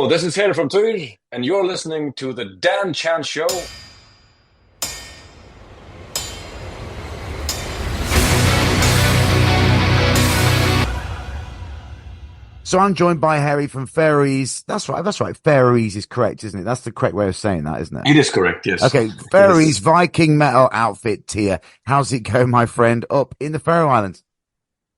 Hello, this is Heri from Tür, and you're listening to the Dan Chan Show. So I'm joined by Heri from Faroese. That's right. Faroese is correct, isn't it? That's the correct way of saying that, isn't it? It is correct, yes. Okay, Faroese Viking metal outfit tier. How's it go, my friend, up in the Faroe Islands?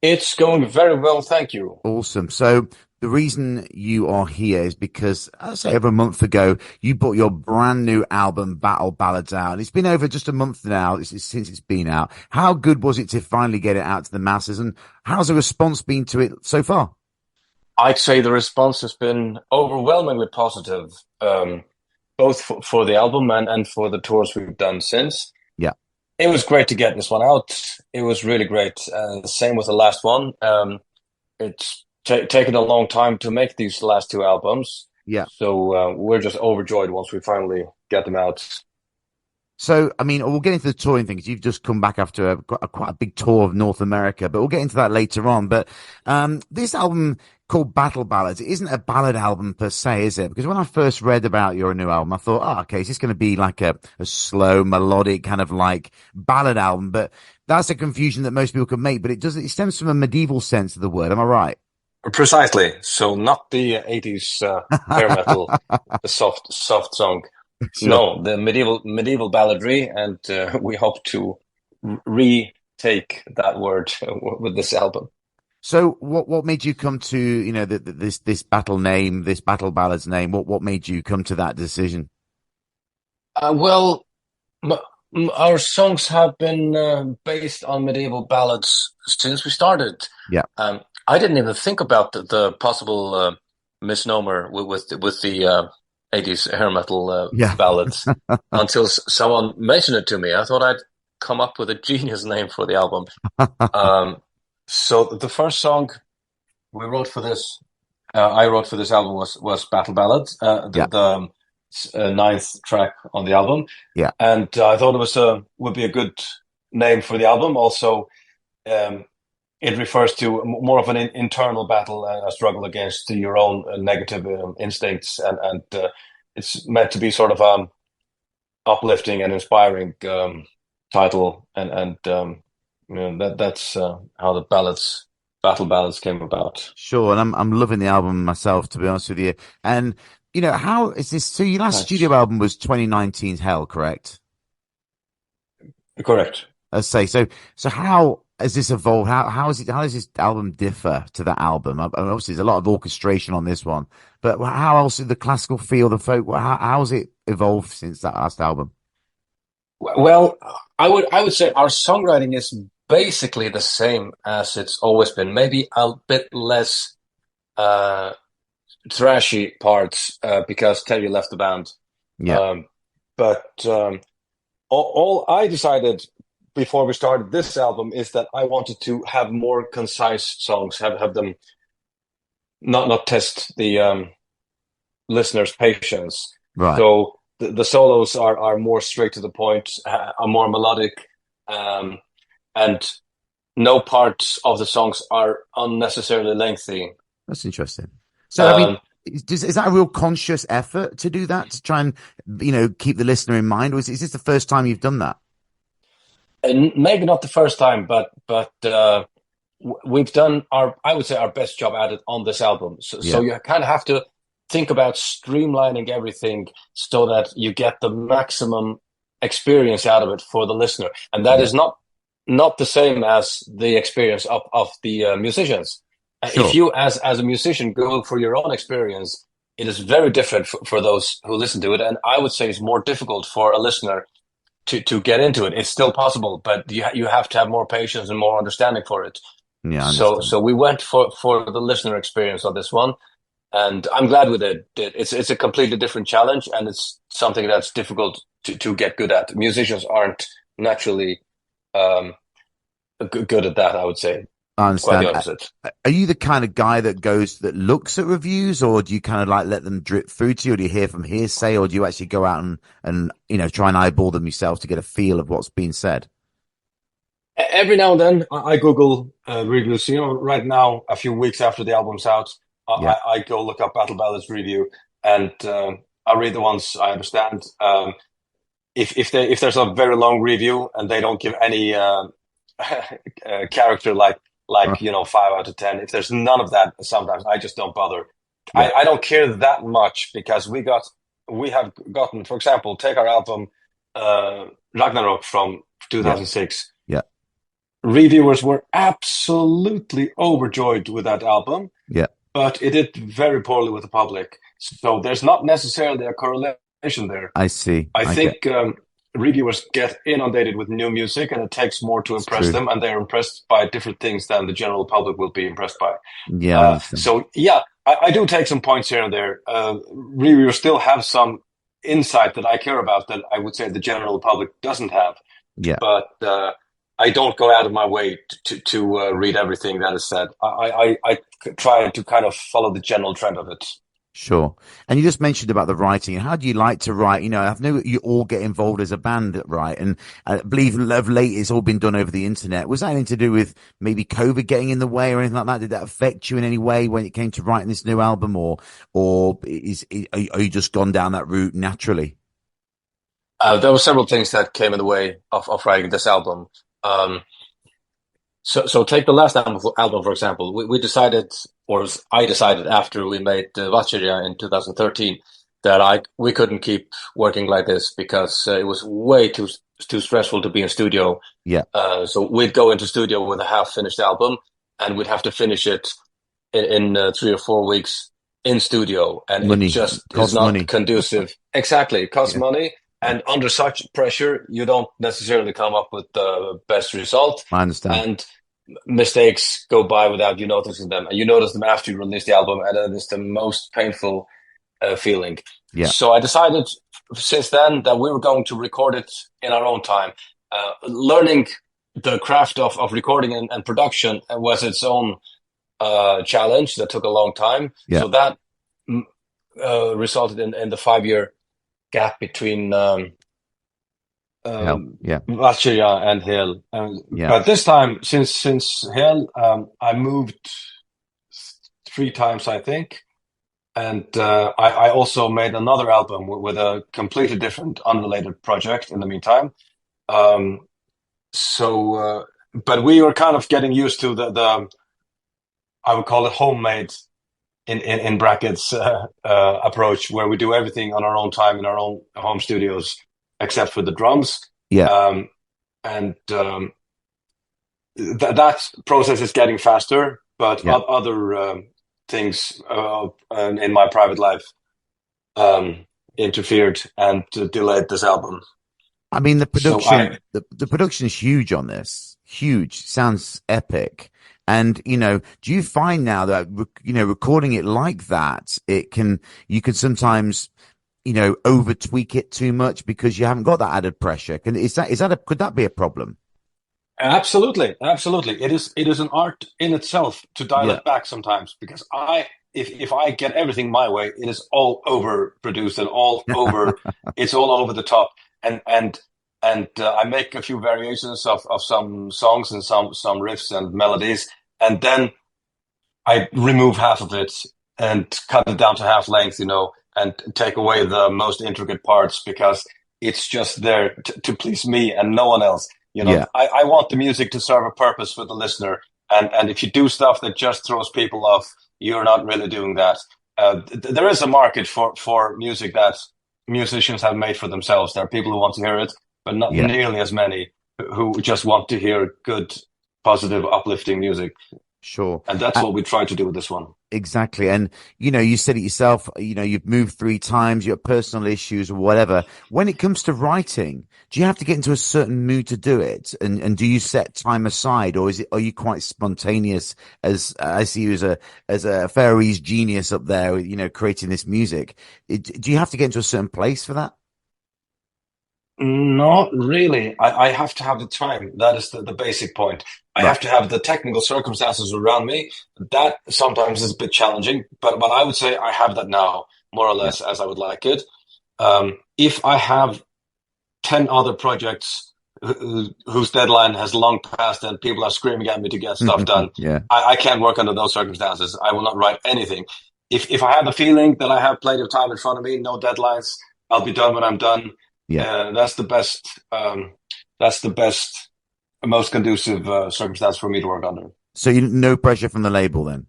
It's going very well, thank you. Awesome. So the reason you are here is because, I'd say over a month ago, you brought your brand new album, Battle Ballads, out. And it's been over just a month now since it's been out. How good was it to finally get it out to the masses? And how's the response been to it so far? I'd say the response has been overwhelmingly positive, both for the album and for the tours we've done since. Yeah. It was great to get this one out. It was really great. Same with the last one. It's taken a long time to make these last two albums. Yeah. So we're just overjoyed once we finally get them out. So, I mean, we'll get into the touring thing because you've just come back after quite a big tour of North America, but we'll get into that later on. But this album called Battle Ballads, it isn't a ballad album per se, is it? Because when I first read about your new album, I thought, oh, okay, is this going to be like a slow, melodic kind of like ballad album? But that's a confusion that most people can make, but it stems from a medieval sense of the word. Am I right? Precisely. So not the 80s hair metal, the soft song. Sure. No, the medieval balladry, and we hope to retake that word with this album. So what made you come to, this battle name, this Battle Ballads name? What made you come to that decision? Well, our songs have been based on medieval ballads since we started. Yeah. I didn't even think about the possible misnomer with the 80s hair metal ballads until someone mentioned it to me. I thought I'd come up with a genius name for the album. So the first song we wrote for this, I wrote for this album was Battle Ballads, the ninth track on the album. Yeah, and I thought it would be a good name for the album. Also, it refers to more of an internal battle, a struggle against your own negative instincts, and it's meant to be sort of uplifting and inspiring title, and that's how the Battle Ballads came about. Sure, and I'm loving the album myself, to be honest with you. And how is this? So your last studio album was 2019's Hell, correct? Correct. Let's say so. So how has this evolved? How does this album differ to that album? Obviously, there's a lot of orchestration on this one, but how else is the classical feel, the folk? How has it evolved since that last album? Well, I would say our songwriting is basically the same as it's always been. Maybe a bit less thrashy parts because Terry left the band. Yeah. But all I decided before we started this album is that I wanted to have more concise songs, have them not test the listener's patience. Right. So the solos are more straight to the point, are more melodic, and no parts of the songs are unnecessarily lengthy. That's interesting. So, I mean, is that a real conscious effort to do that, to try and, keep the listener in mind? Or is this the first time you've done that? And maybe not the first time, but we've done I would say our best job at it on this album. So you kind of have to think about streamlining everything so that you get the maximum experience out of it for the listener. And that is not the same as the experience of the musicians. Sure. If you, as a musician, go for your own experience, it is very different for those who listen to it. And I would say it's more difficult for a listener to get into it. It's still possible, but you have to have more patience and more understanding for it. Yeah. So we went for the listener experience on this one, and I'm glad with it. It's a completely different challenge, and it's something that's difficult to get good at. Musicians aren't naturally good at that, I would say. I understand. Quite the opposite. Are you the kind of guy that looks at reviews, or do you kind of like let them drip through to you, or do you hear from hearsay, or do you actually go out and try and eyeball them yourself to get a feel of what's being said? Every now and then I Google reviews. Right now, a few weeks after the album's out, I go look up Battle Ballads review, and I read the ones I understand. If there's a very long review and they don't give any character Right. 5 out of 10, if there's none of that, sometimes I just don't bother. Yeah. I don't care that much because we have gotten, for example, take our album Ragnarok from Yeah. 2006. Yeah. Reviewers were absolutely overjoyed with that album, Yeah. but it did very poorly with the public. So there's not necessarily a correlation there. I see. I I get think reviewers get inundated with new music, and it takes more to it's impress true. them, and they're impressed by different things than the general public will be impressed by. Yeah, I understand. So yeah, I do take some points here and there. Reviewers still have some insight that I care about that I would say the general public doesn't have, Yeah. but I don't go out of my way to read everything that is said. I try to kind of follow the general trend of it. Sure. And you just mentioned about the writing. How do you like to write? I know you all get involved as a band, right? And I believe of late it's all been done over the internet. Was that anything to do with maybe COVID getting in the way or anything like that? Did that affect you in any way when it came to writing this new album, are you just gone down that route naturally? There were several things that came in the way of writing this album. Um, so take the last album for example. We decided, I decided after we made Valkyria in 2013 that we couldn't keep working like this because it was way too stressful to be in studio. Yeah. So we'd go into studio with a half finished album, and we'd have to finish it in 3 or 4 weeks in studio, and it Money just is costs not money. conducive. Exactly, it costs Yeah. money, Yeah. and under such pressure, you don't necessarily come up with the best result, I understand. and mistakes go by without you noticing them, and you notice them after you release the album, and it is the most painful feeling. Yeah. So I decided since then that we were going to record it in our own time. Learning the craft of recording and production was its own challenge that took a long time. Yeah. So that resulted in the 5 year gap between Hell. Yeah. Valkyria and Hel. Yeah. But this time, since Hel, I moved 3 times, I think. And I also made another album with a completely different, unrelated project in the meantime. Um, but we were kind of getting used to the I would call it homemade in brackets approach, where we do everything on our own time in our own home studios, except for the drums. Yeah. And that process is getting faster, but Yeah. other things in my private life interfered and delayed this album. I mean, the So production, the production is huge on this. Huge. Sounds epic. And, do you find now that, recording it like that, you can sometimes, over tweak it too much because you haven't got that added pressure? Could that be a problem? absolutely, absolutely. It is an art in itself to dial Yeah. it back sometimes, because if I get everything my way, it is all over produced and it's all over the top. And I make a few variations of some songs and some riffs and melodies, and then I remove half of it and cut it down to half length, and take away the most intricate parts because it's just there to please me and no one else. Yeah. I want the music to serve a purpose for the listener, and if you do stuff that just throws people off, you're not really doing that. There is a market for music that musicians have made for themselves. There are people who want to hear it, but not Yeah. nearly as many who just want to hear good, positive, uplifting music. Sure. And that's what we try to do with this one. Exactly. And, you said it yourself, you've moved 3 times, you have personal issues or whatever. When it comes to writing, do you have to get into a certain mood to do it? And do you set time aside, or are you quite spontaneous, as I see you as a Faroese genius up there, creating this music? Do you have to get into a certain place for that? Not really. I have to have the time. That is the basic point. I Right. have to have the technical circumstances around me. That sometimes is a bit challenging, but I would say I have that now, more or Yeah. less as I would like it. If I have 10 other projects whose deadline has long passed and people are screaming at me to get stuff done, Yeah. I can't work under those circumstances. I will not write anything. if I have the feeling that I have plenty of time in front of me, no deadlines, I'll be done when I'm done. Yeah. That's the best. That's the best, most conducive circumstance for me to work under. So no pressure from the label then.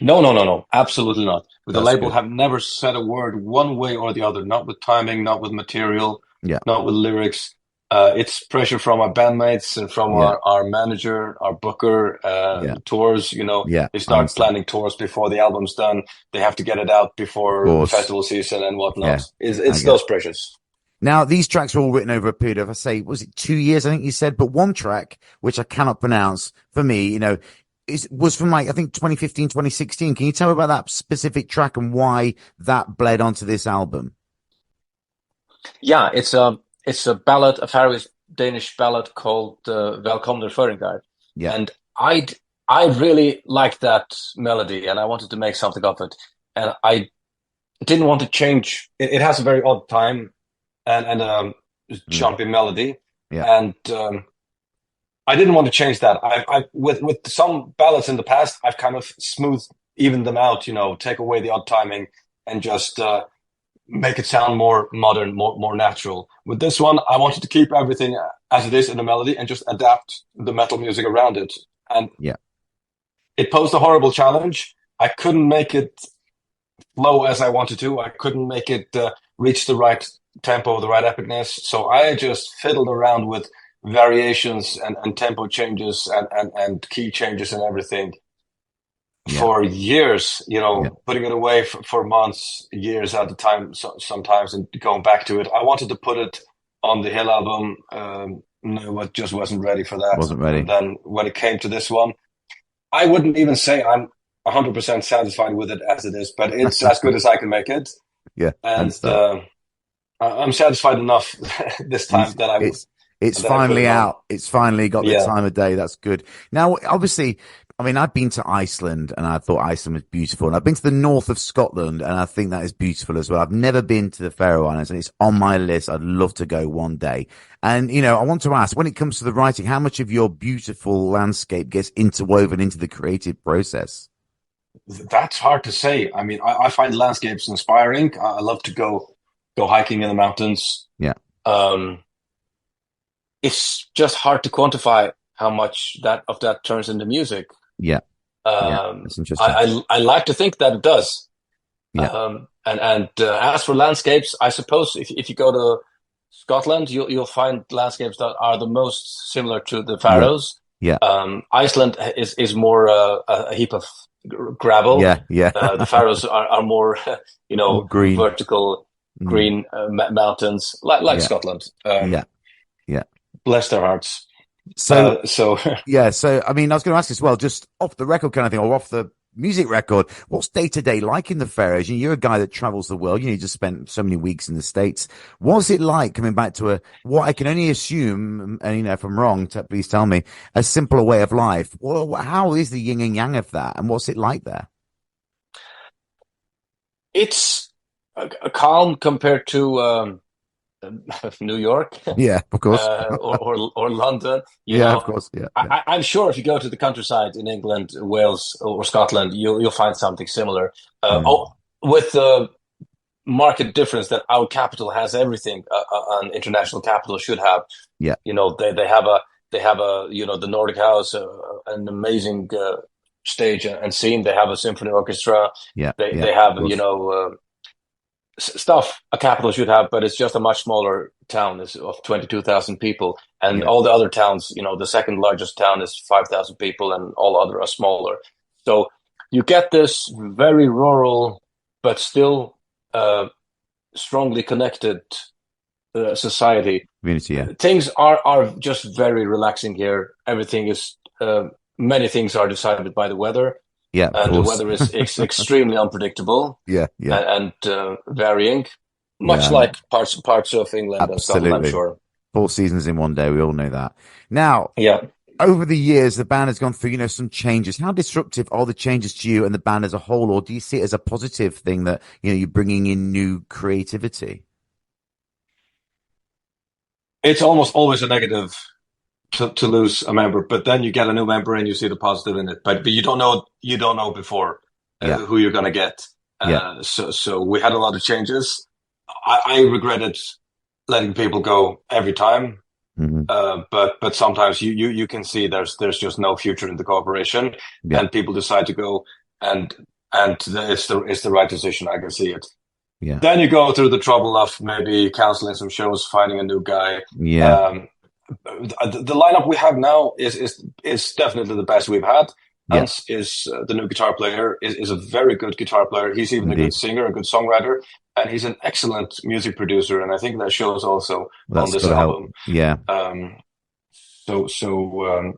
No, no, no, no, absolutely not. With the That's label, good. have never said a word one way or the other. Not with timing, not with material, Yeah. not with lyrics. It's pressure from our bandmates and from Yeah. our manager, our booker, Yeah. tours. Yeah. They I start understand. planning tours before the album's done. They have to get it out Of before the course. festival season and Yeah. whatnot. I It's get it. those pressures. Now, these tracks were all written over a period of, I say, was it 2 years? I think you said, but one track, which I cannot pronounce for me, was from like, I think 2015, 2016. Can you tell me about that specific track and why that bled onto this album? Yeah, it's a ballad, a Faroese Danish ballad called "Velkommen Føringar," Yeah. and I I really liked that melody, and I wanted to make something of it, and I didn't want to change. It has a very odd time and Mm. jumpy melody, Yeah. and I didn't want to change that. I with some ballads in the past, I've kind of smoothed even them out, take away the odd timing and just make it sound more modern, more natural. With this one, I wanted to keep everything as it is in the melody and just adapt the metal music around it. And Yeah. it posed a horrible challenge. I couldn't make it flow as I wanted to. I couldn't make it reach the right tempo, the right epicness. So I just fiddled around with variations and tempo changes and key changes and everything Yeah. for years, Yeah. putting it away for months, years at a time, sometimes, and going back to it. I wanted to put it on the Hill album. No, it just wasn't ready for that. Wasn't And ready. then when it came to this one, I wouldn't even say I'm 100% satisfied with it as it is, but it's as good as I can make it. Yeah. And And stuff. I'm satisfied enough this You, time that I it's that I put finally it on. out. It's finally got the Yeah. time of day. That's good. Now, obviously, I mean, I've been to Iceland and I thought Iceland was beautiful. And I've been to the north of Scotland and I think that is beautiful as well. I've never been to the Faroe Islands and it's on my list. I'd love to go one day. And, I want to ask, when it comes to the writing, how much of your beautiful landscape gets interwoven into the creative process? That's hard to say. I mean, I find landscapes inspiring. I love to go hiking in the mountains. Yeah. Um, it's just hard to quantify how much that turns into music. Yeah. Yeah. Um, That's interesting. I like to think that it does. Yeah. And as for landscapes, I suppose if you go to Scotland, you'll find landscapes that are the most similar to the Yeah. Faroes. Yeah. Iceland is more a heap of gravel. Yeah. Yeah. The Faroes are more, More green. vertical Mm. green mountains, like Yeah. Scotland. Yeah. Yeah. Bless their hearts. So, So yeah. So, I mean, I was going to ask as well, just off the record kind of thing or off the music record, what's day to day like in the Faroes? You're a guy that travels the world. You just spent so many weeks in the States. What's it like coming back to what I can only assume, and if I'm wrong, please tell me, a simpler way of life? Well, how is the yin and yang of that? And what's it like there? it's a calm compared to New York Yeah, of course. or London. Yeah, of course. Yeah. Yeah. I'm sure if you go to the countryside in England, Wales, or Scotland, you'll find something similar. Mm. With the market difference that our capital has everything an international capital should have. Yeah. They have a the Nordic House, an amazing stage and scene. They have a symphony orchestra. Yeah. They Yeah. they Of have course. stuff a capital should have, but it's just a much smaller town. It's of 22,000 people, and Yeah. all the other towns, the second largest town is 5,000 people, and all other are smaller. So you get this very rural, but still strongly connected society. Community. Yeah. Things are just very relaxing here. Everything is many things are decided by the weather, Yeah. Of and the course. weather is extremely unpredictable Yeah. Yeah. and varying, much Yeah. like parts of England and Scotland, I'm Absolutely. sure. 4 seasons in one day. We all know that. Now, Yeah. over the years, the band has gone through, some changes. How disruptive are the changes to you and the band as a whole, or do you see it as a positive thing that, you're bringing in new creativity? It's almost always a negative to lose a member, but then you get a new member and you see the positive in it. But you don't know before. Yeah. who you're going to get. Yeah. So we had a lot of changes. I regretted letting people go every time. Hmm. But sometimes you can see there's just no future in the cooperation, Yeah. and people decide to go, and it's the right decision. I can see it. Yeah. Then you go through the trouble of maybe canceling some shows, finding a new guy. Yeah. Um, the lineup we have now is definitely the best we've had. Yeah. Hans is the new guitar player, is a very good guitar player. He's even a good Indeed. singer, a good songwriter, and he's an excellent music producer. And I think that shows also on That's got this to help. album. Yeah. Um, so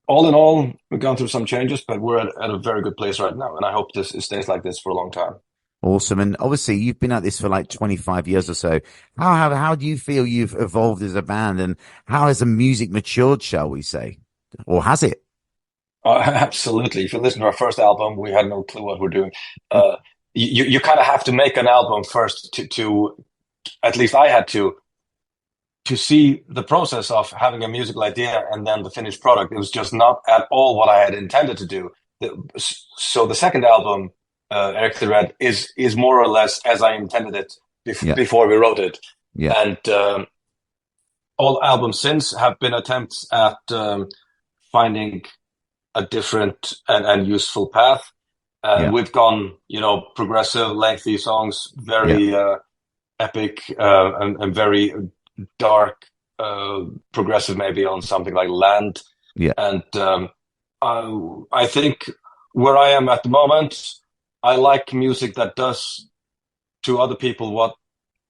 all in all, we've gone through some changes, but we're at a very good place right now, and I hope this it stays like this for a long time. Awesome. And obviously you've been at this for like 25 years or so. How do you feel you've evolved as a band, and how has the music matured, shall we say? Or has it? Absolutely. If you listen to our first album, we had no clue what we're doing. You kind of have to make an album first to at least I had to see the process of having a musical idea and then the finished product. It was just not at all what I had intended to do. So the second album, Eric the Red, is more or less as I intended it Yeah. before we wrote it. Yeah. And all albums since have been attempts at finding a different and useful path. And Yeah. we've gone, progressive, lengthy songs, Yeah. very epic and very dark, progressive, maybe on something like Land. Yeah. And I think where I am at the moment, I like music that does to other people what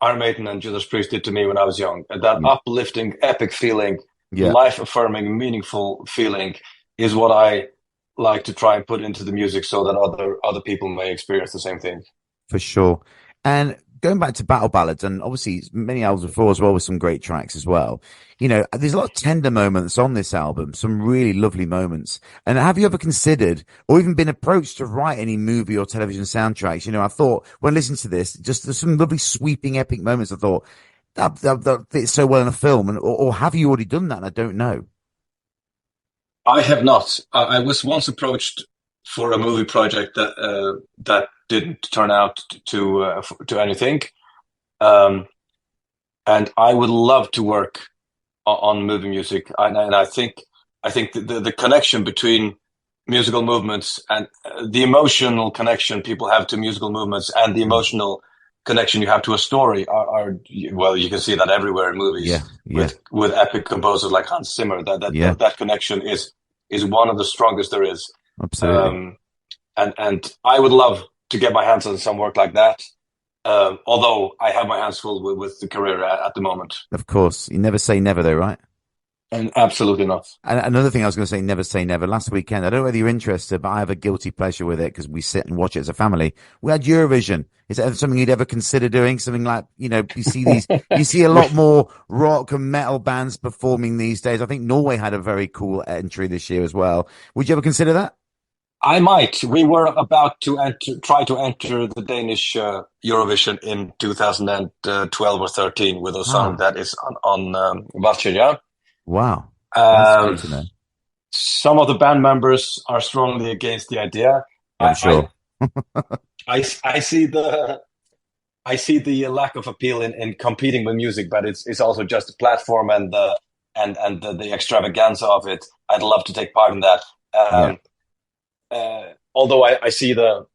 Iron Maiden and Judas Priest did to me when I was young. That Yeah. uplifting, epic feeling, Yeah. life-affirming, meaningful feeling is what I like to try and put into the music so that other people may experience the same thing. For sure. And going back to Battle Ballads, and obviously many albums before as well with some great tracks as well. There's a lot of tender moments on this album, some really lovely moments. And have you ever considered or even been approached to write any movie or television soundtracks? I thought when listening to this, just there's some lovely sweeping epic moments. I thought that fits so well in a film. Or have you already done that? And I don't know. I have not. I was once approached for a movie project that didn't turn out to anything, um, and I would love to work on movie music. And I think the connection between musical movements and the emotional connection people have to musical movements and the Mm. emotional connection you have to a story are well, you can see that everywhere in movies Yeah. Yeah. with epic composers like Hans Zimmer. Yeah. That connection is one of the strongest there is. Absolutely. Um, and I would love to get my hands on some work like that. Although I have my hands full with the career at the moment. Of course. You never say never though, right? And absolutely not. And another thing I was going to say never. Last weekend, I don't know whether you're interested, but I have a guilty pleasure with it because we sit and watch it as a family. We had Eurovision. Is that something you'd ever consider doing? Something like, you see a lot more rock and metal bands performing these days. I think Norway had a very cool entry this year as well. Would you ever consider that? I might. We were about to try to enter the Danish Eurovision in 2012 or 13 with a song that is on Valkyria. Wow. That's Um, great to know. some of the band members are strongly against the idea. I'm I, sure. I see the lack of appeal in competing with music, but it's also just a platform and the extravaganza of it. I'd love to take part in that. Yeah. Although I see the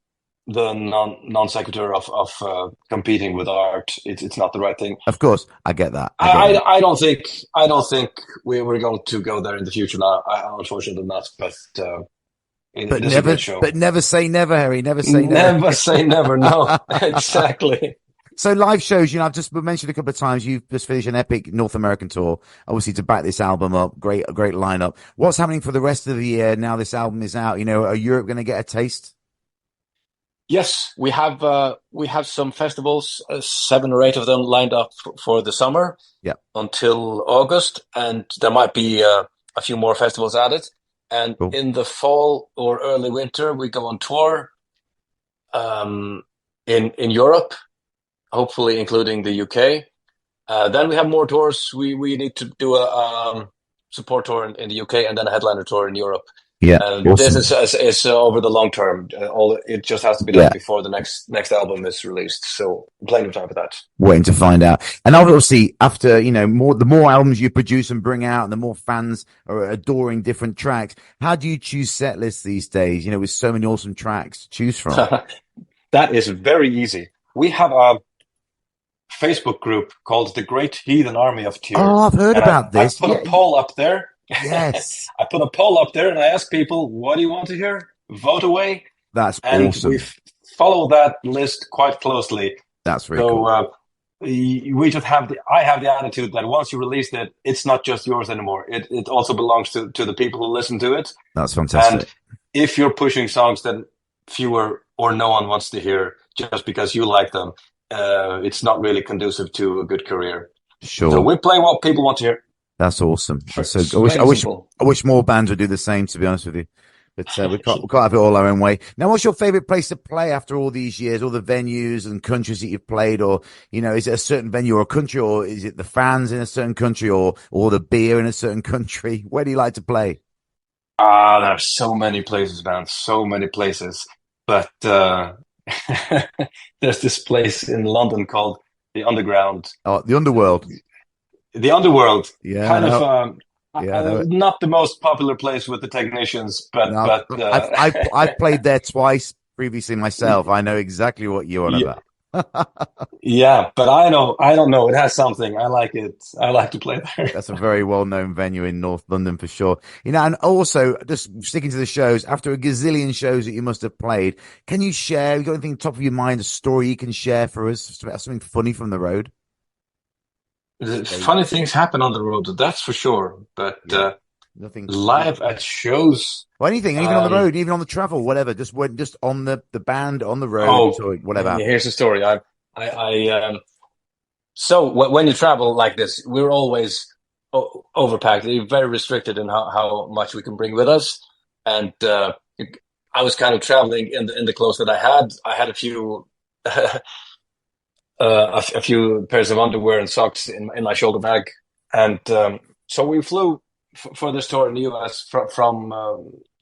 non sequitur of competing with art, it's not the right thing. Of course. I get that. I don't think we're going to go there in the future now. Unfortunately not, but it is a great show. But never say never, Heri. Never say never. Never say never. No, exactly. So live shows, I've just mentioned a couple of times, you've just finished an epic North American tour, obviously to back this album up. Great lineup. What's happening for the rest of the year now this album is out? Are Europe going to get a taste? Yes, we have some festivals, 7 or 8 of them lined up for the summer. Yeah. Until August, and there might be a few more festivals added. And Cool. in the fall or early winter, we go on tour in Europe, hopefully including the UK. Then we have more tours. We need to do a support tour in the UK and then a headliner tour in Europe. Yeah. And this Awesome. is over the long term. All it just has to be done Yeah. before the next album is released. So plenty of time for that. Waiting to find out. And obviously, after the more albums you produce and bring out, and the more fans are adoring different tracks. How do you choose set lists these days? With so many awesome tracks to choose from. That is very easy. We have a Facebook group called the Great Heathen Army of Tyr, Oh, I've heard and about I this. put a Yeah. poll up there. Yes. I put a poll up there, and I ask people, "What do you want to hear?" Vote away, That's and we awesome. follow that list quite closely. That's very So cool. we just have I have the attitude that once you release it, it's not just yours anymore. It also belongs to the people who listen to it. That's And fantastic. if you're pushing songs that fewer or no one wants to hear just because you like them, it's not really conducive to a good career. So Sure. we play what people want to hear. That's awesome. That's so. I wish. Plain I and wish. simple. I wish more bands would do the same. To be honest with you, but we can't have it all our own way. Now, what's your favorite place to play after all these years? All the venues and countries that you've played, or is it a certain venue or a country, or is it the fans in a certain country, or the beer in a certain country? Where do you like to play? There are so many places, man. So many places. But there's this place in London called the Underground. Oh, the Underworld. The Underworld, Yeah, I kind of know. Yeah, I know it. not the most popular place with the technicians, but No, I've played there twice previously myself. I know exactly what you're on yeah, about. yeah, but I don't know. It has something. I like it. I like to play there. That's a very well-known venue in North London for sure. And also just sticking to the shows, after a gazillion shows that you must have played, can you share, you got anything top of your mind, a story you can share for us, something funny from the road? Funny things happen on the road, that's for sure. But Yeah. Nothing, live at shows, or anything on the um, road, even on the travel, whatever, just on the band, on the road, oh, so whatever. here's the story. So when you travel like this, we're always overpacked. We're very restricted in how much we can bring with us. And I was kind of traveling in the clothes that I had. I had a few a few pairs of underwear and socks in my shoulder bag, and so we flew for this tour in the US from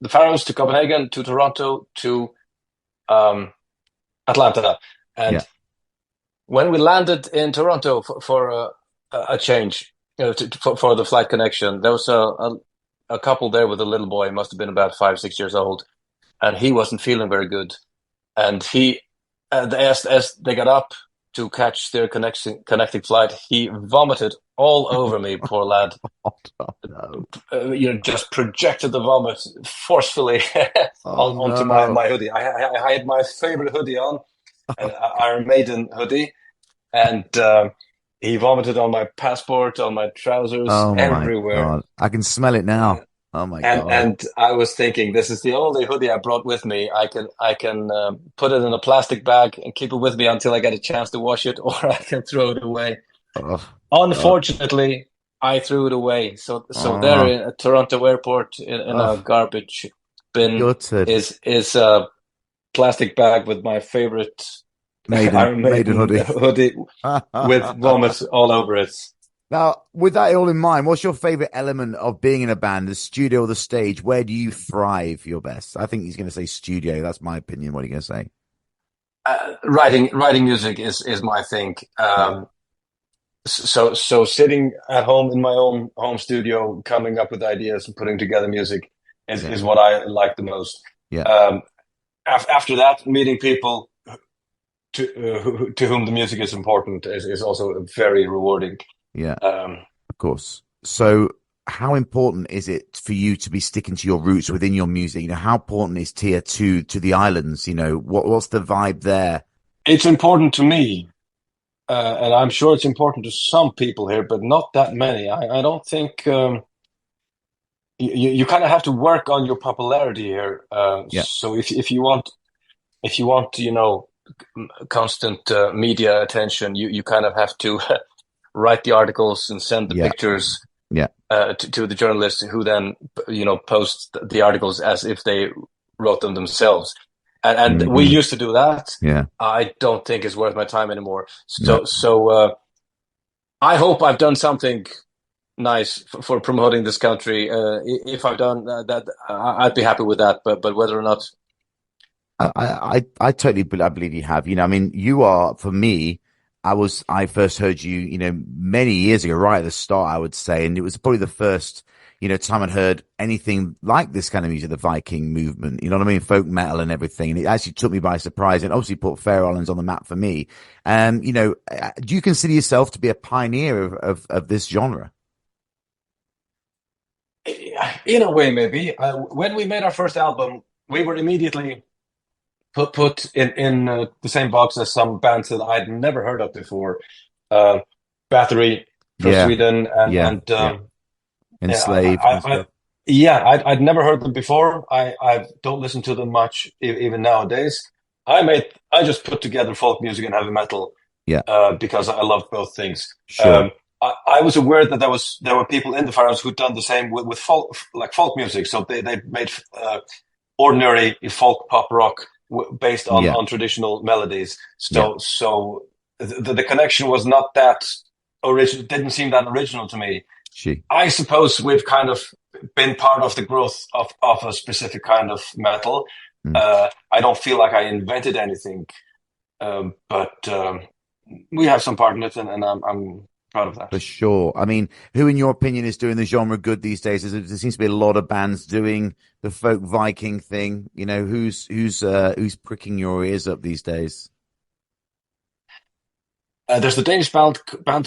the Faroes to Copenhagen to Toronto to um, Atlanta, Yeah. and when we landed in Toronto for a change, for the flight connection, there was a couple there with a little boy, must have been about 5, 6 years old, and he wasn't feeling very good. And as they got up to catch their connecting flight, he vomited all over me, poor lad. Oh no. Just projected the vomit forcefully Oh onto no. my hoodie. I had my favorite hoodie on, an Iron Maiden hoodie, and he vomited on my passport, on my trousers, Oh my everywhere. God. I can smell it now. Oh my God. And I was thinking, this is the only hoodie I brought with me. I can put it in a plastic bag and keep it with me until I get a chance to wash it, or I can throw it away. Oh God. Unfortunately, I threw it away. So there Oh, at Toronto Airport in a oh, garbage bin gutted. is a plastic bag with my favorite Iron Maiden Maiden hoodie. hoodie with vomit all over it. Now, with that all in mind, what's your favorite element of being in a band, the studio or the stage? Where do you thrive your best? I think he's going to say studio. That's my opinion. What are you going to say? Writing music is my thing. Yeah. So sitting at home in my own home studio, coming up with ideas and putting together music Yeah. is what I like the most. Yeah. Um, After that, meeting people to whom the music is important is also very rewarding. Yeah. Um, Of course. So, how important is it for you to be sticking to your roots within your music? How important is tier two to the islands? What's the vibe there? it's important to me, and I'm sure it's important to some people here, but not that many. I don't think you kind of have to work on your popularity here. Yeah. So if you want constant media attention, you kind of have to write the articles and send the Yeah. pictures Yeah. to the journalists who then post the articles as if they wrote them themselves. And we Hmm. used to do that. Yeah. I don't think it's worth my time anymore. No. So I hope I've done something nice for promoting this country. If I've done that, I'd be happy with that. But whether or not, I totally I believe you have. I mean, you are for me. I first heard you, many years ago, right at the start, I would say, and it was probably the first, time I'd heard anything like this kind of music, the Viking movement. You know what I mean? Folk metal and everything. And it actually took me by surprise, and obviously put Faroe Islands on the map for me. Do you consider yourself to be a pioneer of this genre? in a way, maybe when we made our first album, we were immediately put in the same box as some bands that I'd never heard of before. Uh, Battery from Yeah, Sweden, yeah, and yeah. yeah, Enslaved and stuff. yeah, I'd never heard them before. I don't listen to them much even nowadays. I just put together folk music and heavy metal Yeah, because I love both things. sure. I was aware that there were people in the Faroes who'd done the same with folk, like folk music. So they made ordinary folk pop rock based Yeah, on traditional melodies. yeah. So the connection was not that original. Didn't seem that original to me. She. I suppose we've kind of been part of the growth of a specific kind of metal. Mm. I don't feel like I invented anything, but we have some part in it, and I'm proud of that. For sure. I mean, who, in your opinion, is doing the genre good these days? There seems to be a lot of bands doing the folk Viking thing. Who's pricking your ears up these days? There's the Danish band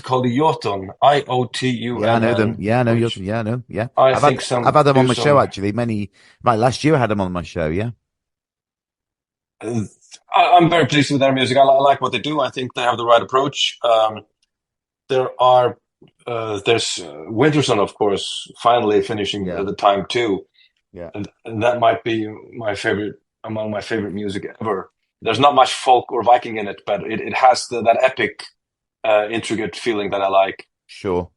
called Jotun, Yeah, I know them. Iotunn, Yeah, I know you. which Yeah, I know. Yeah, I I've think had I've some had them on do my show some. actually. Like last year, I had them on my show. Yeah, Uh, I'm very pleased with their music. I like what they do. I think they have the right approach. There are there's Winterson, of course, finally finishing yeah, the time too, yeah. and that might be my favorite among my favorite music ever. There's not much folk or Viking in it, but it has that epic, intricate feeling that I like. Sure,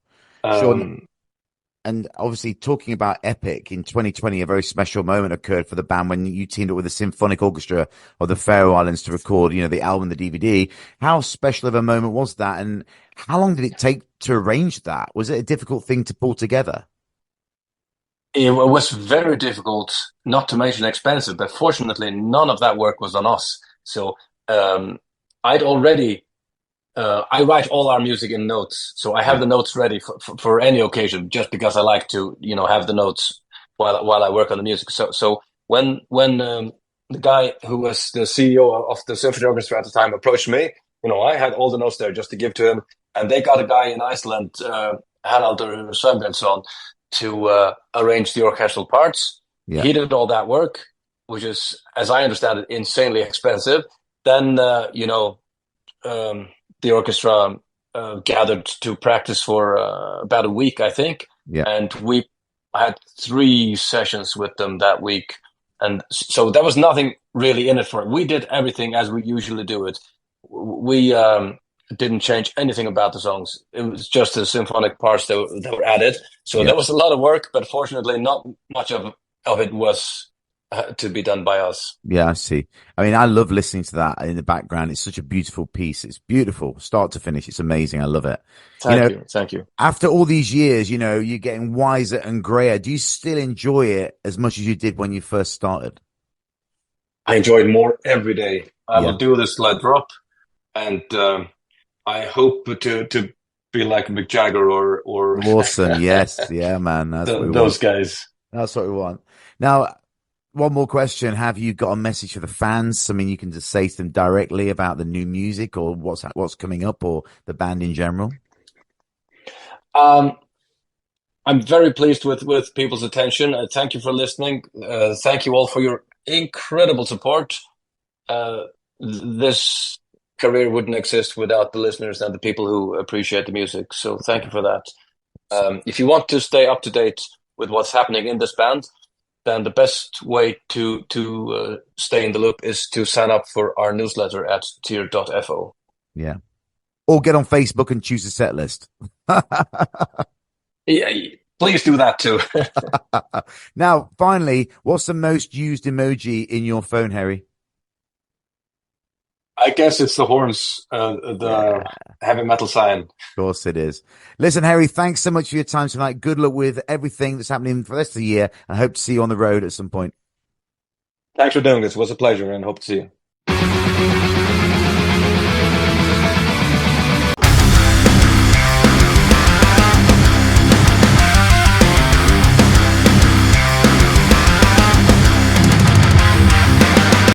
sure. Um, And obviously, talking about Epic in 2020, a very special moment occurred for the band when you teamed up with the Symphonic Orchestra of the Faroe Islands to record, the album, the DVD. How special of a moment was that? And how long did it take to arrange that? Was it a difficult thing to pull together? it was very difficult, not to mention expensive, but fortunately, none of that work was on us. So um, I'd already I write all our music in notes, so I have Yeah, the notes ready for any occasion, just because I like to, have the notes while I work on the music. So when the guy who was the CEO of the symphony orchestra at the time approached me, I had all the notes there just to give to him, and they got a guy in Iceland, Haraldur Sveinbjörnsson, to arrange the orchestral parts. yeah, He did all that work, which is, as I understand it, insanely expensive. Then um, the orchestra gathered to practice for about a week, I think, yeah. and we had 3 sessions with them that week, and so there was nothing really in it for it. We did everything as we usually do it. We didn't change anything about the songs. It was just the symphonic parts that were added. So Yeah. there was a lot of work, but fortunately, not much of it was to be done by us. Yeah, I see. I mean, I love listening to that in the background. It's such a beautiful piece. It's beautiful, start to finish. It's amazing. I love it. You Thank know, you, thank you. after all these years, you're getting wiser and grayer. Do you still enjoy it as much as you did when you first started? I enjoy it more every day. I Yeah. will do this let drop, and I hope to be like Mick Jagger or Awesome. Yes. Yeah, man. That's what we those want. guys. That's what we want. Now, one more question. Have you got a message for the fans? I mean, you can just say to them directly about the new music or what's coming up or the band in general. Um, I'm very pleased with people's attention. Thank you for listening. Thank you all for your incredible support. Uh, this career wouldn't exist without the listeners and the people who appreciate the music. So thank you for that. If you want to stay up to date with what's happening in this band, then the best way to stay in the loop is to sign up for our newsletter at tier.fo. Yeah. Or get on Facebook and choose a set list. Yeah, please do that too. Now, finally, what's the most used emoji in your phone, Harry? I guess it's the horns, Yeah, the heavy metal sign. of course it is. Listen, Harry, thanks so much for your time tonight. Good luck with everything that's happening for the rest of the year. I hope to see you on the road at some point. Thanks for doing this. It was a pleasure and hope to see you.